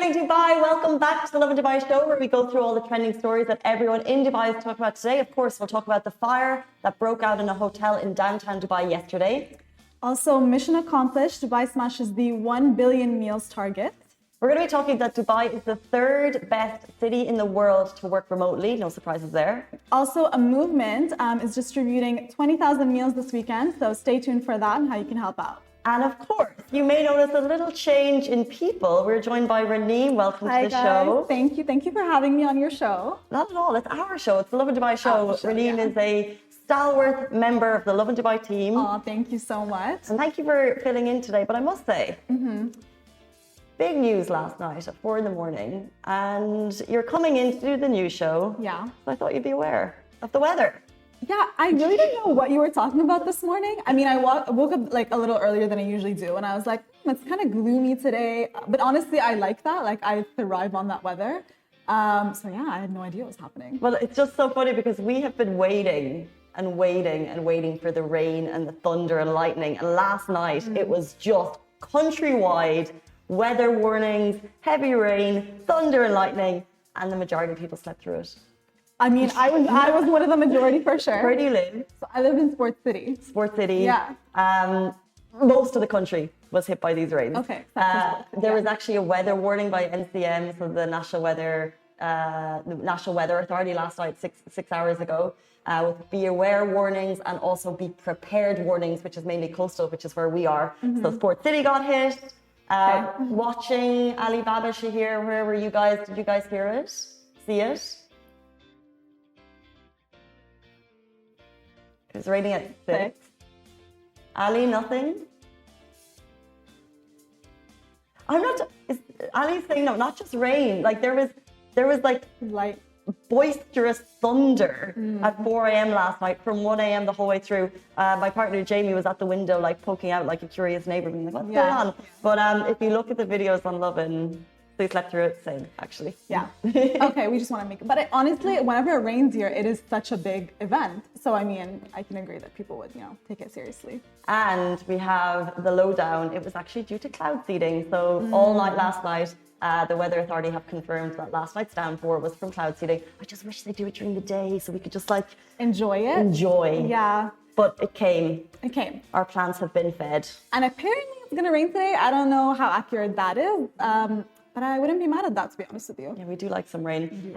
morning, Dubai. Welcome back to the Lovin Dubai show, where we go through all the trending stories that everyone in Dubai is talking about today. Of course, we'll talk about the fire that broke out in a hotel in downtown Dubai yesterday. Also, mission accomplished. Dubai smashes the 1 billion meals target. We're going to be talking that Dubai is the third best city in the world to work remotely. No surprises there. Also, a movement is distributing 20,000 meals this weekend. So stay tuned for that and how you can help out. And of course, you may notice a little change in people. We're joined by Renee. Welcome to the show. Thank you. Thank you for having me on your show. Not at all. It's our show. It's the Lovin Dubai show. Renee is a stalwart member of the Lovin Dubai team. Oh, thank you so much. And thank you for filling in today. But I must say, big news last night at 4 a.m. And you're coming in to do the news show. Yeah. So I thought you'd be aware of the weather. Yeah, I really didn't know what you were talking about this morning. I mean, I woke up like a little earlier than I usually do, and I was like, it's kind of gloomy today. But honestly, I like that. Like, I thrive on that weather. So yeah, I had no idea what was happening. Well, it's just so funny because we have been waiting and waiting and waiting for the rain and the thunder and lightning. And last night, it was just countrywide weather warnings, heavy rain, thunder and lightning, and the majority of people slept through it. I mean, I was one of the majority for sure. Where do you live? So I live in Sports City. Sports City. Yeah. Most of the country was hit by these rains. Okay. There was actually a weather warning by NCM, so the National Weather Authority last night, six hours ago, with be aware warnings and also be prepared warnings, which is mainly coastal, which is where we are. So Sports City got hit. Watching Alibaba Shahir, where were you guys? Did you guys hear it? See it? It was raining at 6. Ali, nothing? Ali's saying no, not just rain. Like there was like Light. Boisterous thunder at 4 a.m. last night from 1 a.m. the whole way through. My partner Jamie was at the window like poking out like a curious neighbor being like, what's going on? But if you look at the videos on Lovin, they slept through it, same actually. Yeah. Okay, we just want to make it. But honestly, whenever it rains here, it is such a big event. So I mean, I can agree that people would, take it seriously. And we have the lowdown. It was actually due to cloud seeding. So all night last night, the Weather Authority have confirmed that last night's downpour was from cloud seeding. I just wish they'd do it during the day so we could just like enjoy it. Enjoy. Yeah. But it came. It came. Our plants have been fed. And apparently it's going to rain today. I don't know how accurate that is. But I wouldn't be mad at that, to be honest with you. Yeah, we do like some rain.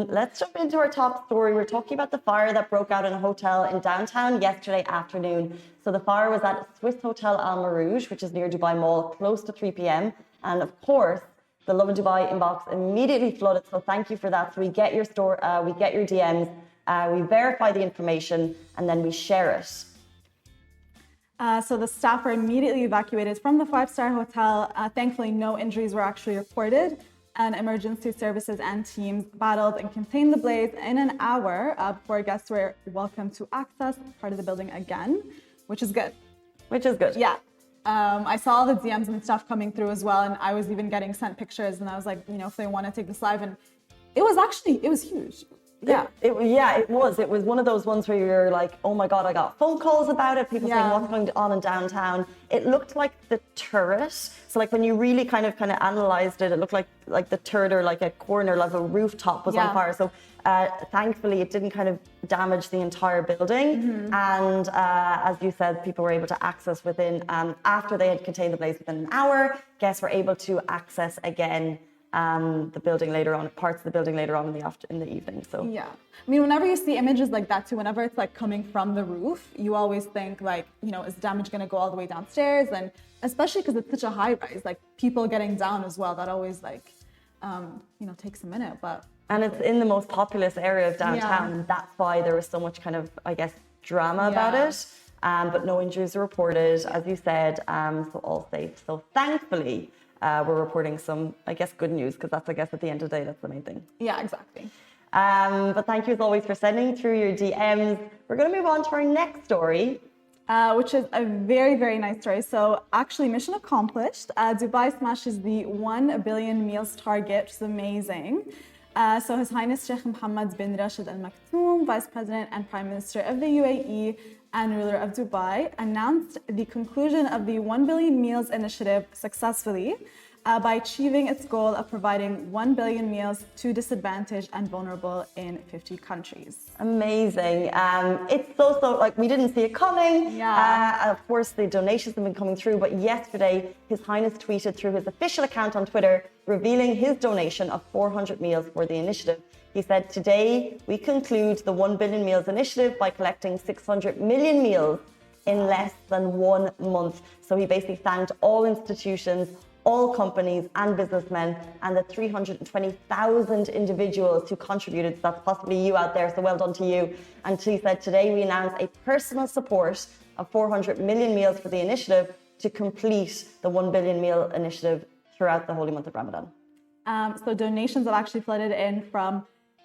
Let's jump into our top story. We're talking about the fire that broke out in a hotel in downtown yesterday afternoon. So the fire was at Swiss Hotel Al Marouge, which is near Dubai Mall, close to 3 p.m. And of course, the Lovin Dubai inbox immediately flooded. So thank you for that. So we get your we get your DMs, we verify the information, and then we share it. So the staff were immediately evacuated from the 5-star hotel. Thankfully, no injuries were actually reported, and emergency services and teams battled and contained the blaze in an hour before guests were welcome to access part of the building again, which is good. Yeah. I saw the DMs and stuff coming through as well, and I was even getting sent pictures, and I was like, if they want to take this live, and it was huge. Yeah. It was. It was one of those ones where you're like, oh my God, I got phone calls about it. People saying what's going on in downtown. It looked like the turret. So like when you really kind of analyzed it, it looked like the turret or like a corner, like a rooftop was on fire. So thankfully it didn't kind of damage the entire building. And as you said, people were able to access within, after they had contained the blaze within an hour, guests were able to access again the building later on, parts of the building later on in the evening. So yeah, I mean, whenever you see images like that too, whenever it's like coming from the roof, you always think like, is damage going to go all the way downstairs? And especially because it's such a high rise, like people getting down as well, that always like, takes a minute. And it's in the most populous area of downtown, and that's why there was so much kind of, I guess, drama about it. But no injuries were reported, as you said, so all safe. So thankfully, we're reporting some, I guess, good news, because that's, I guess, at the end of the day, that's the main thing. Yeah, exactly. But thank you as always for sending through your DMs. We're going to move on to our next story. Which is a very, very nice story. So actually, mission accomplished. Dubai smashes the 1 billion meals target, which is amazing. So His Highness Sheikh Mohammed bin Rashid Al Maktoum, Vice President and Prime Minister of the UAE and ruler of Dubai, announced the conclusion of the 1 billion meals initiative successfully. by achieving its goal of providing 1 billion meals to disadvantaged and vulnerable in 50 countries. Amazing. It's so like we didn't see it coming. Yeah. Of course, the donations have been coming through, but yesterday His Highness tweeted through his official account on Twitter, revealing his donation of 400 meals for the initiative. He said, "Today we conclude the 1 billion meals initiative by collecting 600 million meals in less than 1 month." So he basically thanked all institutions, all companies and businessmen, and the 320,000 individuals who contributed. So that's possibly you out there, so well done to you. And he said, "Today we announce a personal support of 400 million meals for the initiative to complete the 1 billion meal initiative throughout the holy month of Ramadan." So donations have actually flooded in from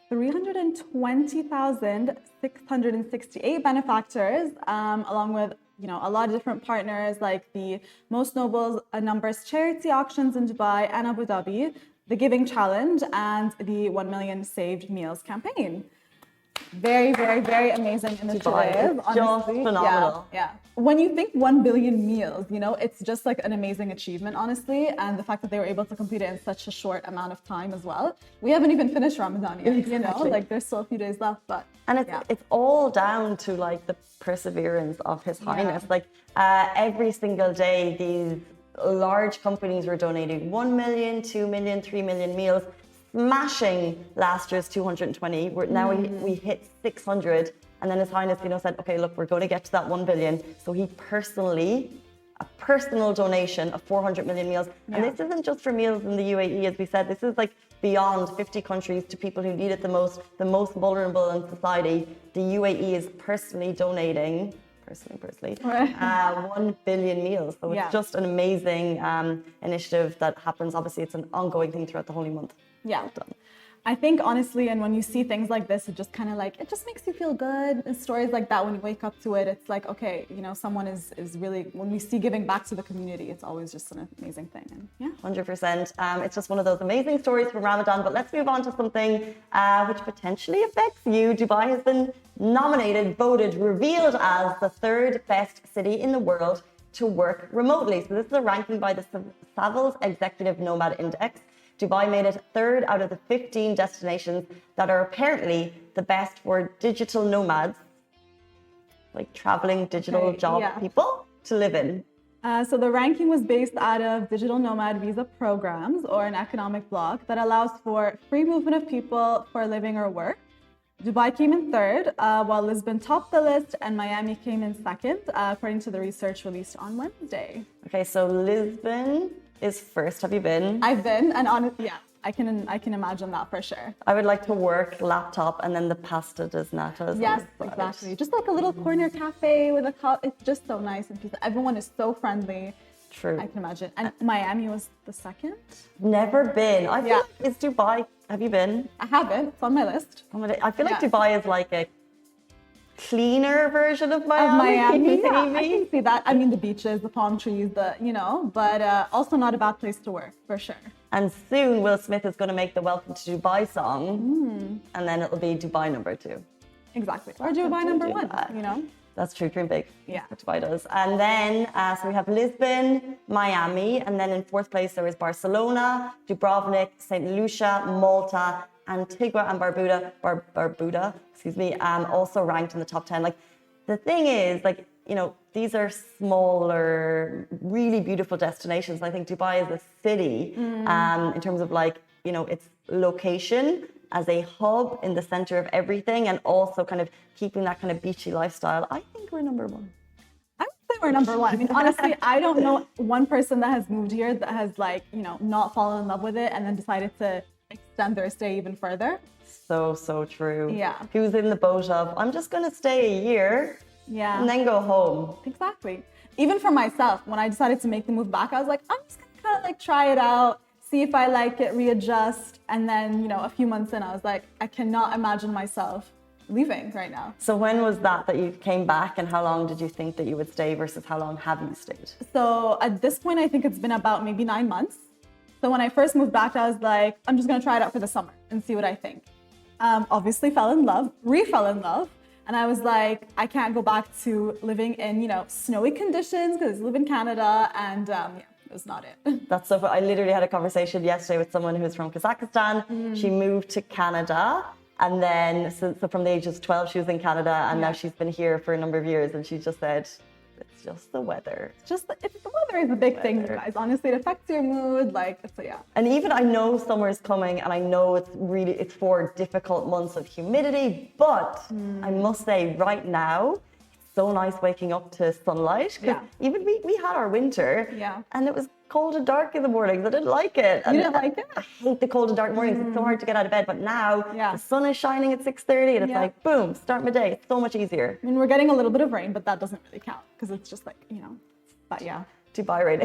320,668 benefactors, along with a lot of different partners like the Most Noble Numbers charity auctions in Dubai and Abu Dhabi, the Giving Challenge, and the 1 Million Saved Meals campaign. Very, very, very amazing initiative. It's just phenomenal. Yeah. When you think 1 billion meals, it's just like an amazing achievement, honestly. And the fact that they were able to complete it in such a short amount of time as well. We haven't even finished Ramadan yet, Exactly. there's still a few days left, but. And it's all down to like the perseverance of His Highness. Like every single day, these large companies were donating 1 million, 2 million, 3 million meals, smashing last year's 220. Now we hit 600. And then His Highness, said, "Okay, look, we're going to get to that 1 billion." So he a personal donation of 400 million meals. Yeah. And this isn't just for meals in the UAE, as we said. This is like beyond 50 countries to people who need it the most vulnerable in society. The UAE is personally donating, 1 billion meals. So it's just an amazing initiative that happens. Obviously, it's an ongoing thing throughout the holy month. Yeah. Well done. I think honestly, and when you see things like this, it just kind of it just makes you feel good. And stories like that, when you wake up to it, it's like, okay, someone is really, when we see giving back to the community, it's always just an amazing thing. And yeah. 100%. It's just one of those amazing stories from Ramadan. But let's move on to something which potentially affects you. Dubai has been nominated, voted, revealed as the 3rd best city in the world to work remotely. So this is a ranking by the Savills Executive Nomad Index. Dubai made it 3rd out of the 15 destinations that are apparently the best for digital nomads, like traveling digital job people, to live in. So the ranking was based out of digital nomad visa programs, or an economic bloc that allows for free movement of people for living or work. Dubai came in 3rd, while Lisbon topped the list and Miami came in 2nd, according to the research released on Wednesday. Okay, so Lisbon is first. Have you been? I've been, and honestly, I can imagine that for sure. I would like to work laptop and then the pasta does natas. Yes, exactly. Just like a little corner cafe with a cup. It's just so nice and peaceful. Everyone is so friendly. True. I can imagine. And Miami was the 2nd. Never been. I feel like it's Dubai. Have you been? I haven't. It's on my list. I feel like Dubai is like a cleaner version of Miami. Yeah, I can see that. I mean, the beaches, the palm trees, but also not a bad place to work, for sure. And soon Will Smith is going to make the Welcome to Dubai song, and then it'll be Dubai #2. Exactly. Or Dubai #1, That's true, dream big. Yeah. That's what Dubai does. And then, so we have Lisbon, Miami, and then in 4th place there is Barcelona, Dubrovnik, St. Lucia, Malta, Antigua and Barbuda, also ranked in the top 10. Like, the thing is, these are smaller, really beautiful destinations. I think Dubai is a city in terms of its location as a hub in the center of everything, and also kind of keeping that kind of beachy lifestyle. I think we're #1. I would say we're #1. I mean, honestly, I don't know one person that has moved here that has not fallen in love with it and then decided to extend their stay even further. So true. Yeah. Who's in the boat of, I'm just going to stay a year and then go home. Exactly. Even for myself, when I decided to make the move back, I was like, I'm just going to kind of try it out, see if I like it, readjust. And then, a few months in, I was like, I cannot imagine myself leaving right now. So when was that you came back, and how long did you think that you would stay versus how long have you stayed? So at this point, I think it's been about maybe 9 months. So when I first moved back, I was like, I'm just going to try it out for the summer and see what I think. Obviously fell in love, re-fell in love. And I was like, I can't go back to living in, snowy conditions because I live in Canada. And is not it. That's so fun. I literally had a conversation yesterday with someone who's from Kazakhstan. She moved to Canada. And then, so from the age of 12, she was in Canada. And now she's been here for a number of years. And she just said, it's just the weather. The weather is a big thing, you guys. Honestly, it affects your mood. And even I know summer is coming, and I know it's 4 difficult months of humidity. But I must say, right now, it's so nice waking up to sunlight. Because even we had our winter, and it was cold and dark in the mornings. I didn't like it. You didn't like it? I hate the cold and dark mornings. It's so hard to get out of bed. But now the sun is shining at 6:30, and it's like, boom, start my day. It's so much easier. I mean, we're getting a little bit of rain, but that doesn't really count because it's just but Dubai rain.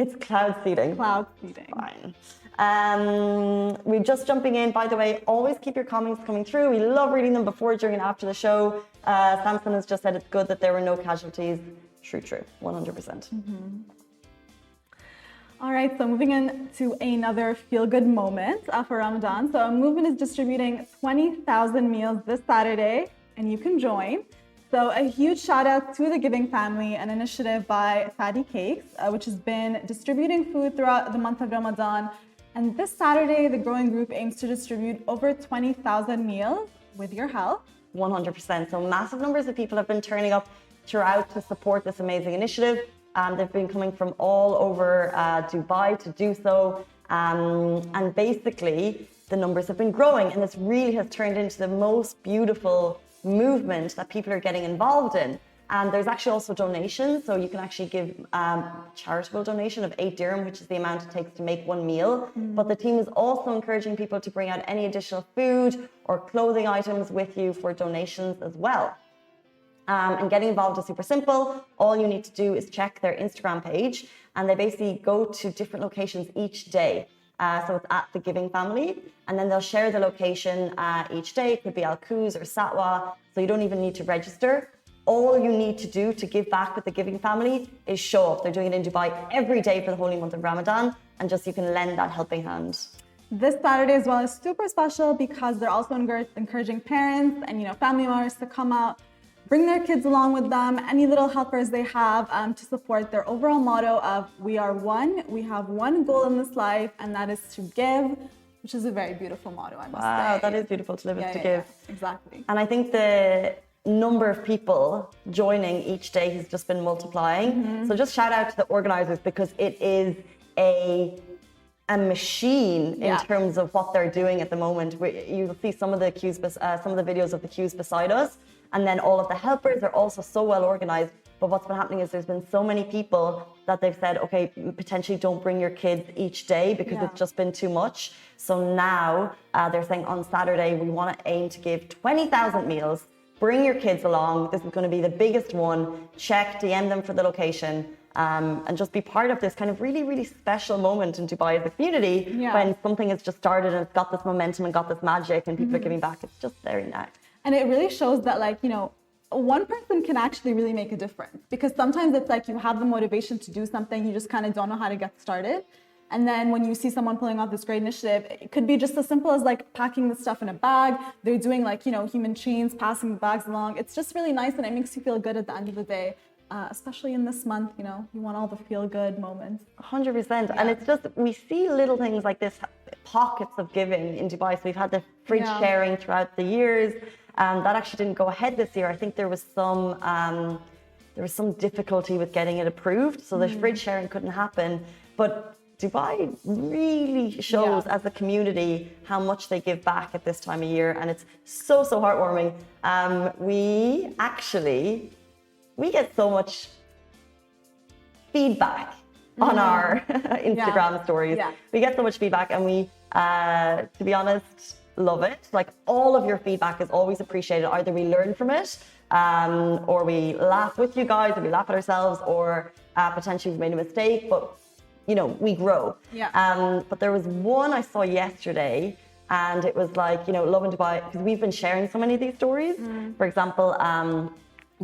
It's cloud seeding. Cloud seeding. Fine. We're just jumping in. By the way, always keep your comments coming through. We love reading them before, during, and after the show. Samson has just said it's good that there were no casualties. True, 100%. All right, so moving in to another feel-good moment for Ramadan. So Movement is distributing 20,000 meals this Saturday, and you can join. So a huge shout out to the Giving Family, an initiative by Fatty Cakes, which has been distributing food throughout the month of Ramadan. And this Saturday, the growing group aims to distribute over 20,000 meals with your help. 100%. So massive numbers of people have been turning up throughout to support this amazing initiative. They've been coming from all over Dubai to do so. And basically, the numbers have been growing. And this really has turned into the most beautiful movement that people are getting involved in. And there's actually also donations. So you can actually give charitable donation of 8 dirham, which is the amount it takes to make one meal. But the team is also encouraging people to bring out any additional food or clothing items with you for donations as well. And getting involved is super simple. All you need to do is check their Instagram page, and they basically go to different locations each day. So it's at the Giving Family, and then they'll share the location each day. It could be Al Quoz or Satwa, so you don't even need to register. All you need to do to give back with the Giving Family is show up. They're doing it in Dubai every day for the holy month of Ramadan, and just you can lend that helping hand. This Saturday as well is super special because they're also encouraging parents and family members to come out, bring their kids along with them, any little helpers they have to support their overall motto of we are one, we have one goal in this life, and that is to give, which is a very beautiful motto, I must say. Wow, that is beautiful, to live is to give. Yeah, exactly. And I think the number of people joining each day has just been multiplying. So just shout out to the organizers, because it is a machine in terms of what they're doing at the moment. You'll see some of the videos of the queues beside us. And then all of the helpers are also so well organized. But what's been happening is there's been so many people that they've said, okay, potentially don't bring your kids each day because it's just been too much. So now they're saying on Saturday, we want to aim to give 20,000 meals. Bring your kids along. This is going to be the biggest one. Check, DM them for the location. And just be part of this kind of really, really special moment in Dubai as a community when something has just started and it's got this momentum and got this magic and people are giving back. It's just very nice. And it really shows that, one person can actually really make a difference. Because sometimes it's like you have the motivation to do something, you just kind of don't know how to get started. And then when you see someone pulling off this great initiative, it could be just as simple as packing the stuff in a bag. They're doing human chains, passing the bags along. It's just really nice, and it makes you feel good at the end of the day. Especially in this month, you want all the feel-good moments. 100%. And it's just, we see little things like this, pockets of giving in Dubai. So we've had the fridge sharing throughout the years. That actually didn't go ahead this year. I think there was some difficulty with getting it approved. So the fridge sharing couldn't happen. But Dubai really shows as a community how much they give back at this time of year. And it's so, so heartwarming. We get so much feedback on our Instagram stories. We get so much feedback, and we, to be honest, love it. All of your feedback is always appreciated. Either we learn from it, or we laugh with you guys, or we laugh at ourselves, or potentially we've made a mistake, but we grow. But there was one I saw yesterday, and it was Lovin Dubai, because we've been sharing so many of these stories. For example,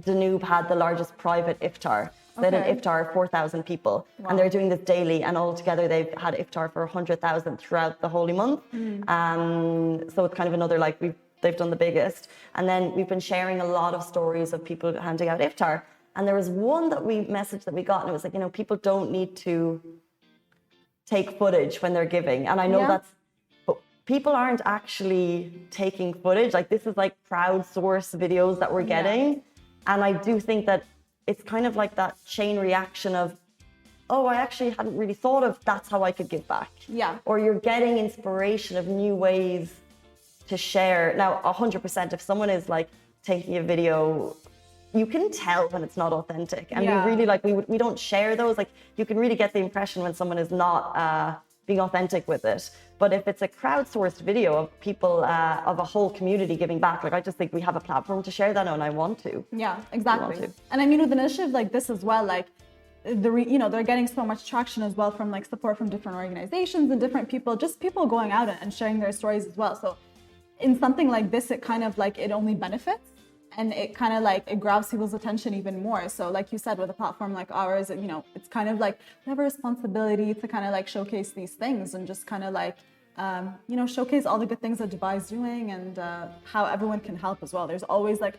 Danube had the largest private iftar. They had an iftar of 4,000 people, and they're doing this daily, and altogether they've had iftar for 100,000 throughout the holy month. So it's kind of another, they've done the biggest. And then we've been sharing a lot of stories of people handing out iftar. And there was one that we got, and it was people don't need to take footage when they're giving. And I know but people aren't actually taking footage. Like this is like crowdsourced videos that we're getting. And I do think that it's kind of like that chain reaction of, oh, I actually hadn't really thought of that's how I could give back. Yeah. Or you're getting inspiration of new ways to share. Now, 100%, if someone is like taking a video, you can tell when it's not authentic. And we really like, we don't share those. Like you can really get the impression when someone is not being authentic with it. But if it's a crowdsourced video of people, of a whole community giving back, like I just think we have a platform to share that on, and I want to. Yeah, exactly. And I mean, with an initiative like this as well, like they're getting so much traction as well from like support from different organizations and different people, just people going out and sharing their stories as well. So in something like this, it kind of like, it only benefits. And it kind of like, it grabs people's attention even more. So like you said, with a platform like ours, you know, it's kind of like we have a responsibility to kind of like showcase these things and just kind of like, you know, showcase all the good things that Dubai is doing and how everyone can help as well. There's always like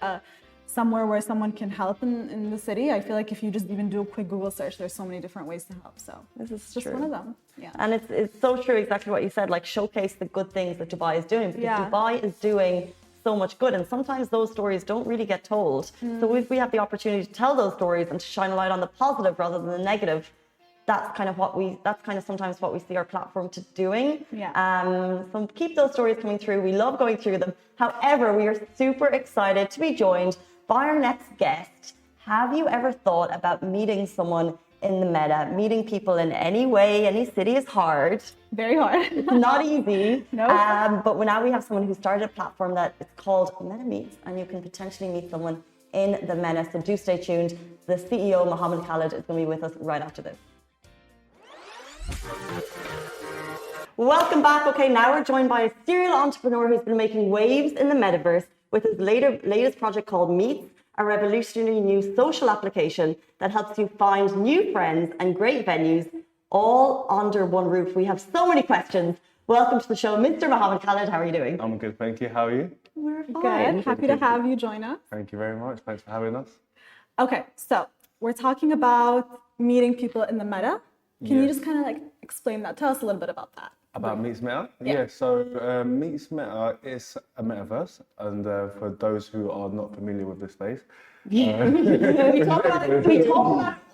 somewhere where someone can help in the city. I feel like if you just even do a quick Google search, there's so many different ways to help. So this is just one of them. Yeah. And it's so true, exactly what you said, like showcase the good things that Dubai is doing, because Dubai is doing so much good, and sometimes those stories don't really get told. So if we have the opportunity to tell those stories and to shine a light on the positive rather than the negative, that's kind of sometimes what we see our platform to doing. So keep those stories coming through. We love going through them. However, we are super excited to be joined by our next guest. Have you ever thought about meeting someone in the meta? Meeting people in any way, any city is hard. Very hard. It's not easy. No. But now we have someone who started a platform that is called Meta Meets, and you can potentially meet someone in the meta. So do stay tuned. The CEO, Mohammed Khalid, is going to be with us right after this. Welcome back. Okay, now we're joined by a serial entrepreneur who's been making waves in the metaverse with his latest project called Meets, a revolutionary new social application that helps you find new friends and great venues all under one roof. We have so many questions. Welcome to the show, Mr. Mohammed Khalid. How are you doing? I'm good, thank you. How are you? We're fine. Good. Happy to have you join us. Thank you very much. Thanks for having us. Okay, so we're talking about meeting people in the meta. Can you just kind of like explain that? Tell us a little bit about that. About Meets Meta? Yeah, so Meets Meta is a metaverse, and for those who are not familiar with the space, we talk about it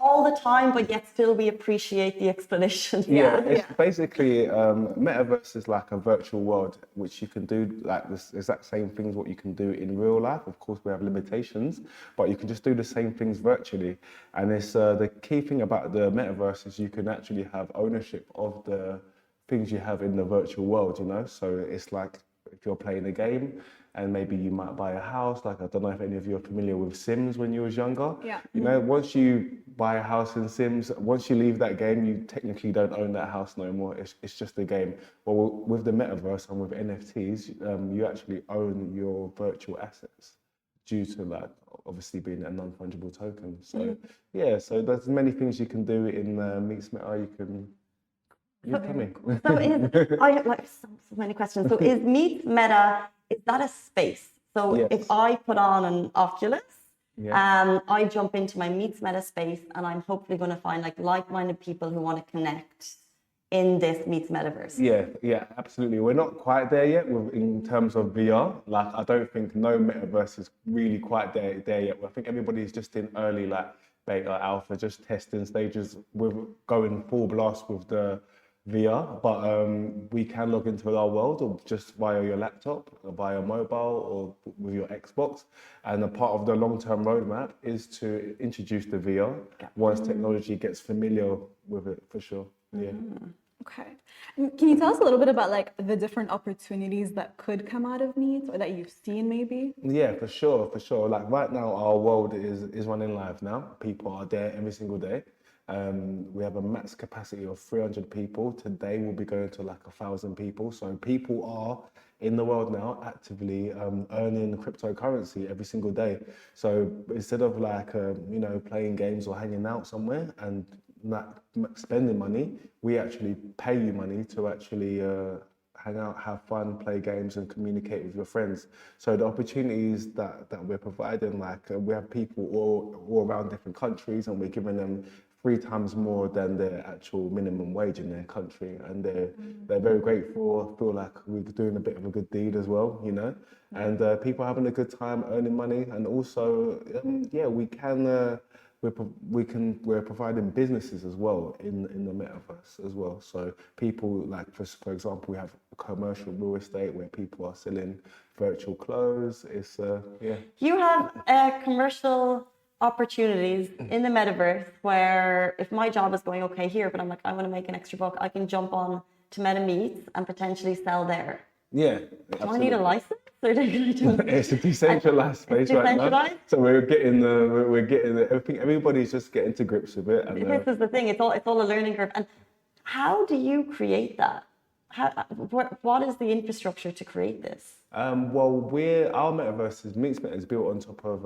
all the time, but yet still we appreciate the explanation. It's basically metaverse is like a virtual world which you can do like this exact same things what you can do in real life. Of course, we have limitations, but you can just do the same things virtually. And it's the key thing about the metaverse is you can actually have ownership of the things you have in the virtual world, you know? So it's like if you're playing a game and maybe you might buy a house, like I don't know if any of you are familiar with Sims when you was younger. Yeah. You know, once you buy a house in Sims, once you leave that game, you technically don't own that house no more. It's just a game. Well, with the metaverse and with NFTs, you actually own your virtual assets due to that obviously being a non-fungible token. So so there's many things you can do in Meets Meta. You can come in. So I have like so many questions. So is Meets Meta, is that a space? So if I put on an Oculus, I jump into my Meets Meta space and I'm hopefully going to find like-minded people who want to connect in this Meets Metaverse. Yeah, absolutely. We're not quite there yet in terms of VR. Like, I don't think no metaverse is really quite there yet. I think everybody's just in early beta, alpha, just testing stages. We're going full blast with the VR, but we can log into our world or just via your laptop or via mobile or with your Xbox. And a part of the long-term roadmap is to introduce the VR once technology gets familiar with it, for sure. Yeah. Okay. And can you tell us a little bit about the different opportunities that could come out of Meet or that you've seen maybe? Yeah, for sure. Like right now, our world is running live now. People are there every single day. We have a max capacity of 300 people. Today we'll be going to 1,000 people. So people are in the world now actively earning cryptocurrency every single day. So instead of playing games or hanging out somewhere and not spending money, we actually pay you money to actually hang out, have fun, play games and communicate with your friends. So the opportunities that we're providing, we have people all around different countries and we're giving them 3 times more than their actual minimum wage in their country, and they're very grateful. I feel like we're doing a bit of a good deed as well, you know, and people are having a good time earning money, and also yeah, we're providing businesses as well in the metaverse as well. So people like, for example, we have commercial real estate where people are selling virtual clothes. It's yeah. You have commercial opportunities in the metaverse where if my job is going okay here, but I'm like, I want to make an extra buck, I can jump on to MetaMeets and potentially sell there. Yeah. Do I need a license? It's a decentralized space right now. So we're getting everything. Everybody's just getting to grips with it. And, this is the thing. It's all a learning curve. And how do you create that? What is the infrastructure to create this? Well, our metaverse Meets Meta is built on top of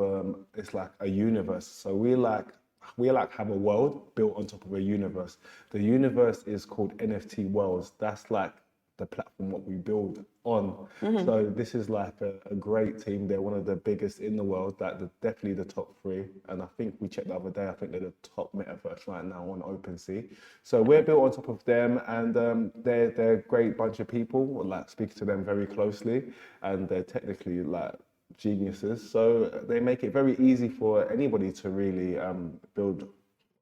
it's like a universe. So we have a world built on top of a universe. The universe is called NFT Worlds. That's like the platform what we build on. So this is like a great team. They're one of the biggest in the world, like definitely the top 3. And I think we checked the other day, I think they're the top metaverse right now on OpenSea. So we're built on top of them, and they're a great bunch of people. Like, speak to them very closely, and they're technically like geniuses. So they make it very easy for anybody to really build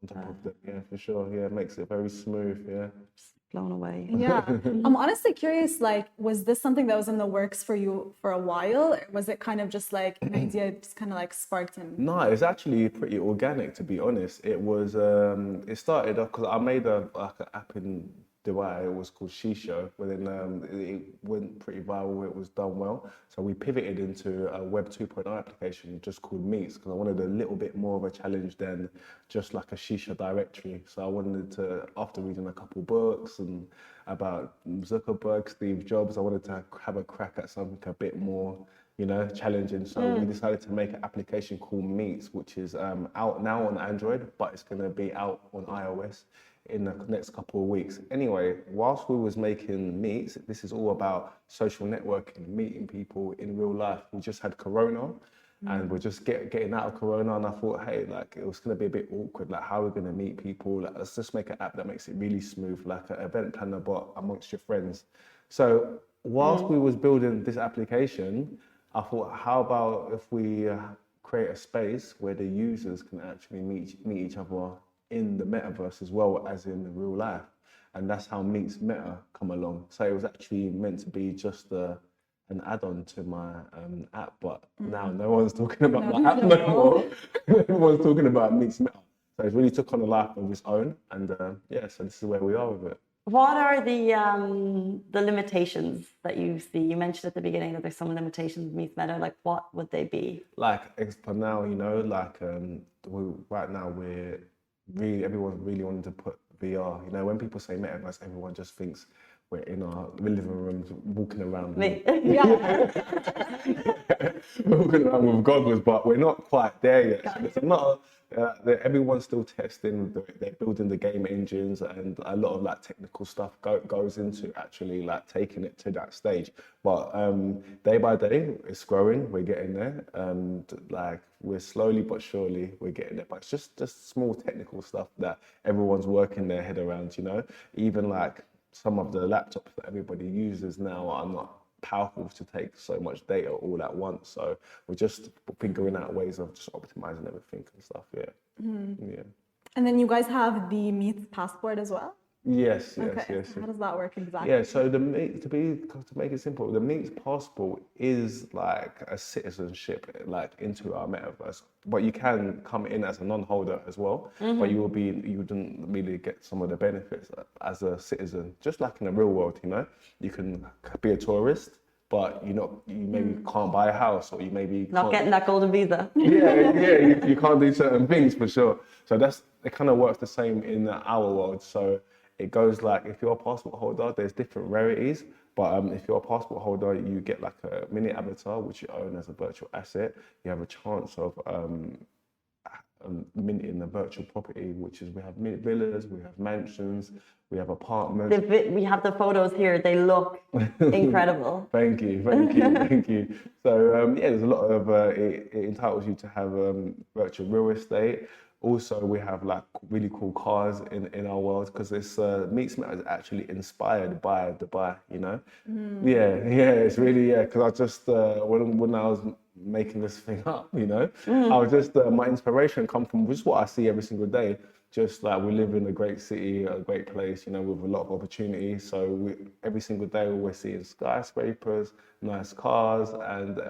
on top of them. Yeah, for sure. Yeah, it makes it very smooth. Yeah. Blown away. Yeah. I'm honestly curious, like, was this something that was in the works for you for a while? Or was it kind of just like an idea just kind of like sparked in? No, it's actually pretty organic, to be honest. It was, it started off because I made an app in Dubai. It was called Shisho, but then it went pretty viral. It was done well. So we pivoted into a Web 2.0 application just called Meets, because I wanted a little bit more of a challenge than just like a Shisha directory. So I wanted to, after reading a couple books and about Zuckerberg, Steve Jobs, I wanted to have a crack at something a bit more, you know, challenging. So we decided to make an application called Meets, which is out now on Android, but it's going to be out on iOS in the next couple of weeks. Anyway, whilst we was making Meets, this is all about social networking, meeting people in real life. We just had Corona, and we're just getting out of Corona, and I thought, hey, like, it was going to be a bit awkward. Like, how are we going to meet people? Like, let's just make an app that makes it really smooth, like an event planner, but amongst your friends. So whilst we was building this application, I thought, how about if we create a space where the users can actually meet each other in the metaverse as well as in real life, and that's how Meets Meta come along. So it was actually meant to be just an add-on to my app, but now no one's talking about my app no more. Everyone's talking about Meets Meta. So it's really took on a life of its own, and yeah, so this is where we are with it. What are the limitations that you see? You mentioned at the beginning that there's some limitations with Meets Meta. Like, what would they be? Like, for now, you know, like right now everyone's really wanting to put VR. You know, when people say metaverse, everyone just thinks we're in our living rooms walking around. We're walking around with goggles, but we're not quite there yet. It's not. Everyone's still testing. They're building the game engines, and a lot of like technical stuff goes into actually like taking it to that stage. But day by day, it's growing. We're getting there. Like, we're slowly but surely we're getting there. But it's just small technical stuff that everyone's working their head around. You know, even like some of the laptops that everybody uses now are not powerful to take so much data all at once. So we're just figuring out ways of just optimizing everything and stuff. Yeah. Yeah. And then you guys have the Meets passport as well? Yes. Okay. So how does that work exactly? Yeah, so to make it simple, the Meets passport is like a citizenship, like, into our metaverse. But you can come in as a non-holder as well, but you wouldn't really get some of the benefits as a citizen, just like in the real world. You know, you can be a tourist, but you maybe can't buy a house, or you maybe not getting that golden visa. You can't do certain things for sure. So it kind of works the same in our world. So it goes like, if you're a passport holder, there's different rarities, but if you're a passport holder, you get like a mini avatar, which you own as a virtual asset. You have a chance of minting a virtual property, which is, we have villas, we have mansions, we have apartments. We have the photos here. They look incredible. Thank you. So yeah, there's a lot of, it entitles you to have virtual real estate. Also, we have like really cool cars in our world because this Meets Meta is actually inspired by Dubai, you know? It's really, because I just, when I was making this thing up, you know, I was just, my inspiration come from just what I see every single day. Just like we live in a great city, a great place, you know, with a lot of opportunity. So every single day we're seeing skyscrapers, nice cars, and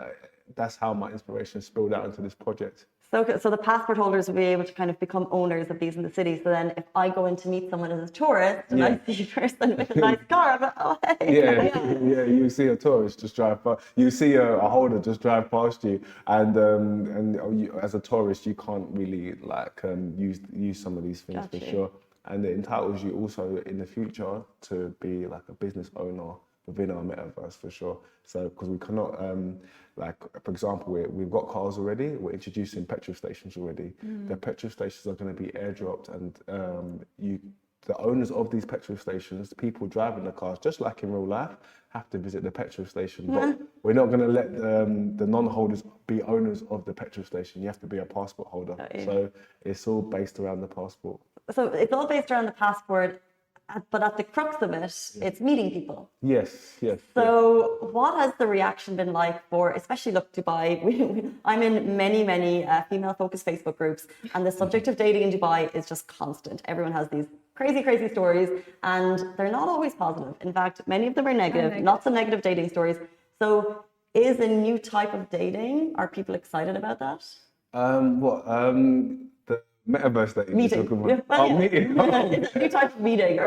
that's how my inspiration spilled out into this project. So the passport holders will be able to kind of become owners of these in the city. So then if I go in to meet someone as a tourist and I see a person with a nice car, I'm like, oh, hey. Yeah, you see a tourist just drive past, you see a holder just drive past you, and you, as a tourist, you can't really like use some of these things for sure. And it entitles you also in the future to be like a business owner within our metaverse for sure. So because we cannot, like for example, we've got cars already. We're introducing petrol stations already. The petrol stations are going to be airdropped, and the owners of these petrol stations, the people driving the cars, just like in real life, have to visit the petrol station. But we're not going to let the non-holders be owners of the petrol station. You have to be a passport holder. So it's all based around the passport. So it's all based around the passport. But at the crux of it, it's meeting people. Yes. So what has the reaction been like for, especially look, Dubai, I'm in many female-focused Facebook groups, and the subject of dating in Dubai is just constant. Everyone has these crazy stories, and they're not always positive. In fact, many of them are negative, lots of negative dating stories. So is a new type of dating, are people excited about that? The metaverse that you're Meeting. talking about. Yeah. Meeting. It's a new type of meeting.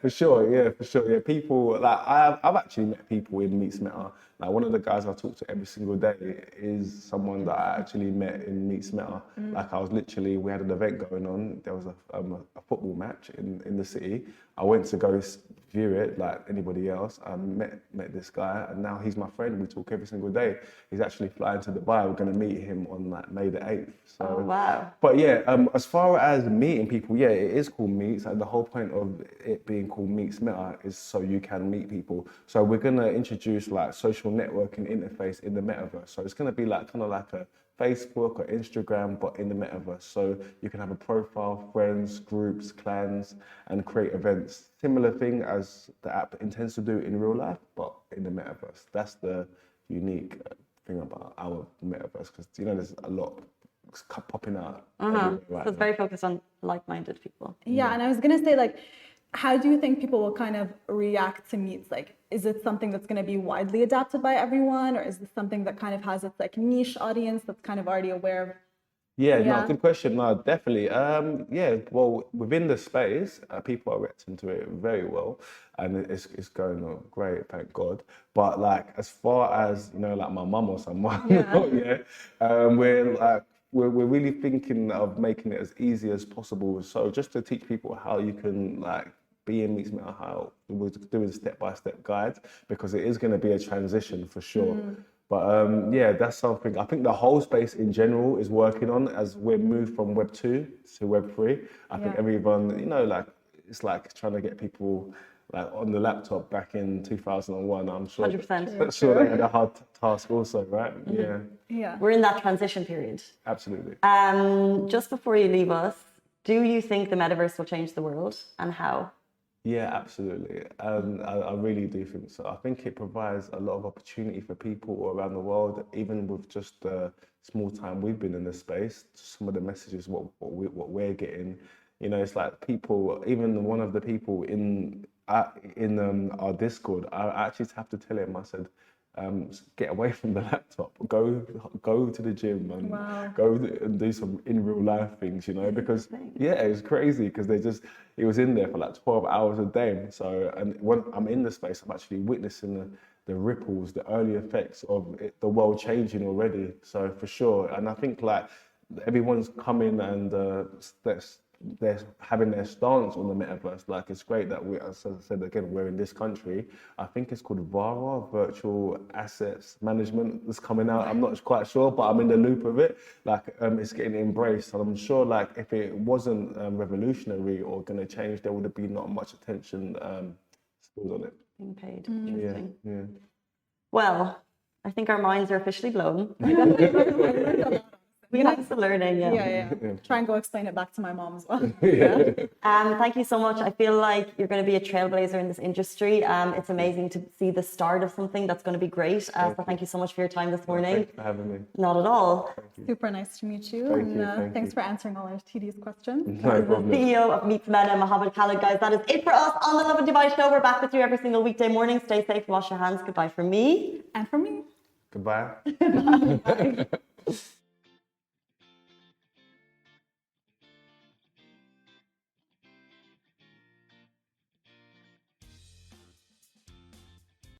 For sure. Yeah, people like I've actually met people in Meets Meta. Like one of the guys I talk to every single day is someone that I actually met in Meets Meta. Like we had an event going on. There was a football match in the city. I went to go view it like anybody else. I met this guy, and now he's my friend. We talk every single day. He's actually flying to Dubai. We're going to meet him on like May the 8th. So, oh, wow. But yeah, as far as meeting people, yeah, it is called Meets, and the whole point of it being called Meets Meta is so you can meet people. So we're going to introduce like social networking interface in the metaverse. So it's going to be like kind of like a Facebook or Instagram, but in the metaverse. So you can have a profile, friends, groups, clans, and create events. Similar thing as the app intends to do in real life, but in the metaverse. That's the unique thing about our metaverse, because you know there's a lot popping out. Right, so it's very focused on like-minded people. Yeah, and I was gonna say, like, how do you think people will kind of react to Meets? Like, is it something that's going to be widely adapted by everyone, or is this something that kind of has its like niche audience that's kind of already aware of? No, good question. No, definitely. Well, within the space, people are reacting to it very well, and it's going on great, thank God. But like, as far as you know, like my mum or someone, we're really thinking of making it as easy as possible. So just to teach people how you can like be in Meets Meta, how we're doing step-by-step guides, because it is going to be a transition for sure. But that's something I think the whole space in general is working on as we move from Web 2 to Web 3. I think everyone, you know, like it's like trying to get people like on the laptop back in 2001. I'm sure 100%. Sure they had a hard task also, right? Yeah. We're in that transition period. Absolutely. Just before you leave us, do you think the metaverse will change the world, and how? Yeah, absolutely. I really do think so. I think it provides a lot of opportunity for people all around the world, even with just the small time we've been in this space. Some of the messages, what we're getting, you know, it's like people, even one of the people in our Discord, I actually have to tell him, I said, get away from the laptop, go to the gym and go and do some in real life things, you know, because it was crazy because he was in there for like 12 hours a day. So, and when I'm in the space, I'm actually witnessing the ripples, the early effects of the world changing already. So for sure. And I think like everyone's coming and they're having their stance on the metaverse. Like it's great that as I said again, we're in this country. I think it's called VARA, Virtual Assets Management, is coming out. I'm not quite sure, but I'm in the loop of it. Like it's getting embraced, and I'm sure like if it wasn't revolutionary or going to change, there would have been not much attention spilled on it. Being paid. Interesting. Yeah. Well, I think our minds are officially blown. Thanks for learning. Yeah. Try and go explain it back to my mom as well. Thank you so much. I feel like you're going to be a trailblazer in this industry. It's amazing to see the start of something that's going to be great. So thank you so much for your time this morning. Thanks for having me. Not at all. Super nice to meet you. Thanks for answering all our tedious questions. No problem. The CEO of Meet Meta, Mohammed Khalid, guys. That is it for us on the Lovin Dubai show. We're back with you every single weekday morning. Stay safe, wash your hands. Goodbye from me. And from me. Goodbye.